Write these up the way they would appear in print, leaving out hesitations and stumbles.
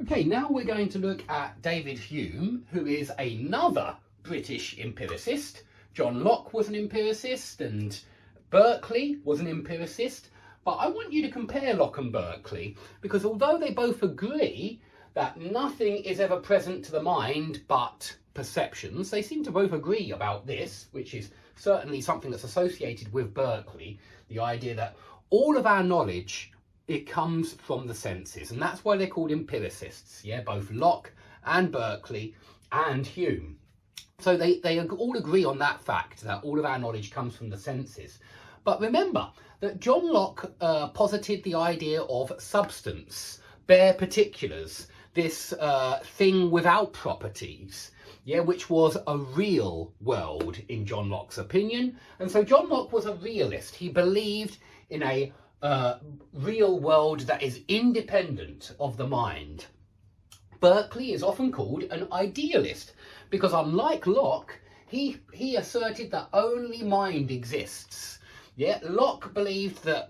Okay, now we're going to look at David Hume, who is another British empiricist. John Locke was an empiricist and Berkeley was an empiricist. But I want you to compare Locke and Berkeley, because although they both agree that nothing is ever present to the mind but perceptions, they seem to both agree about this, which is certainly something that's associated with Berkeley, the idea that all of our knowledge, it comes from the senses, and that's why they're called empiricists. Yeah, both Locke and Berkeley and Hume. So they all agree on that fact, that all of our knowledge comes from the senses. But remember that John Locke posited the idea of substance, bare particulars, this thing without properties, yeah, which was a real world in John Locke's opinion. And so John Locke was a realist. He believed in a real world that is independent of the mind. Berkeley is often called an idealist because, unlike Locke, he asserted that only mind exists. Yeah, Locke believed that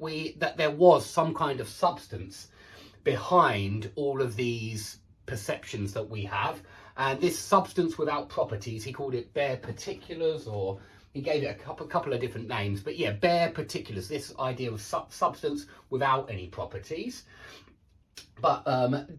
there was some kind of substance behind all of these perceptions that we have, and this substance without properties, he called it bare particulars, or he gave it a couple of different names, but yeah, bare particulars, this idea of substance without any properties. But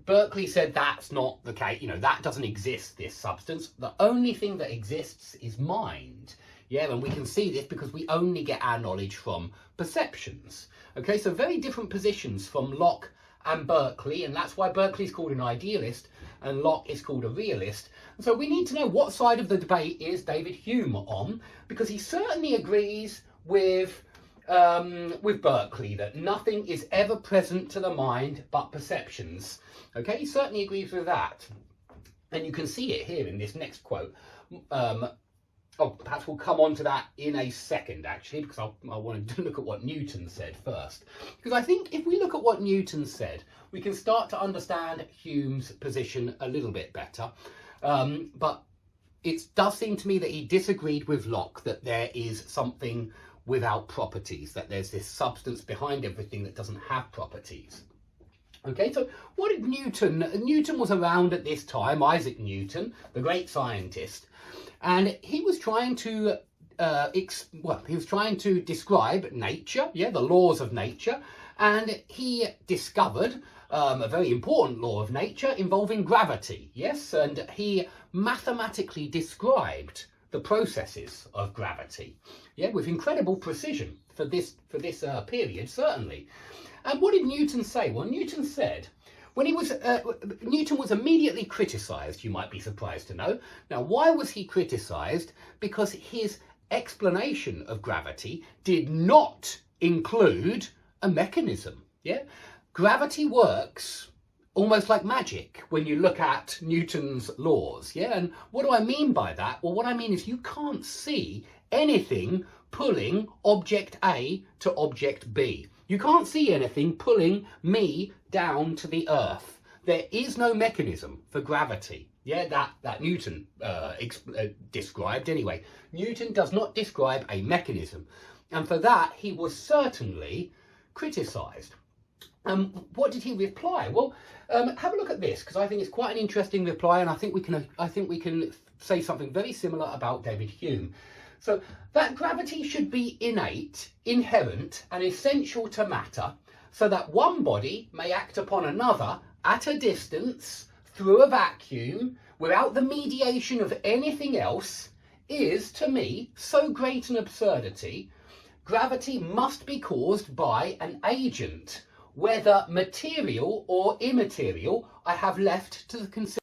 Berkeley said that's not the case, that doesn't exist, this substance. The only thing that exists is mind. Yeah, and we can see this because we only get our knowledge from perceptions. Okay, so very different positions from Locke and Berkeley, and that's why Berkeley's called an idealist and Locke is called a realist. And so we need to know what side of the debate is David Hume on, because he certainly agrees with Berkeley that nothing is ever present to the mind but perceptions. Okay, he certainly agrees with that. And you can see it here in this next quote. Perhaps we'll come on to that in a second, actually, because I wanted to look at what Newton said first. Because I think if we look at what Newton said, we can start to understand Hume's position a little bit better. But it does seem to me that he disagreed with Locke, that there is something without properties, that there's this substance behind everything that doesn't have properties. Okay, so what did Newton was around at this time, Isaac Newton, the great scientist, and he was trying to describe nature, yeah, the laws of nature, and he discovered a very important law of nature involving gravity, yes, and he mathematically described the processes of gravity, yeah, with incredible precision for this period, certainly. And what did Newton say? Well, Newton said, Newton was immediately criticised, you might be surprised to know. Now, why was he criticised? Because his explanation of gravity did not include a mechanism. Yeah, gravity works almost like magic when you look at Newton's laws. Yeah, and what do I mean by that? Well, what I mean is you can't see anything pulling object A to object B. You can't see anything pulling me down to the earth. There is no mechanism for gravity. Yeah, that Newton described anyway. Newton does not describe a mechanism. And for that, he was certainly criticised. What did he reply? Well, have a look at this, because I think it's quite an interesting reply, and I think we can say something very similar about David Hume. So that gravity should be innate, inherent, and essential to matter, so that one body may act upon another at a distance through a vacuum without the mediation of anything else, is to me so great an absurdity. Gravity must be caused by an agent, whether material or immaterial. I have left to the consideration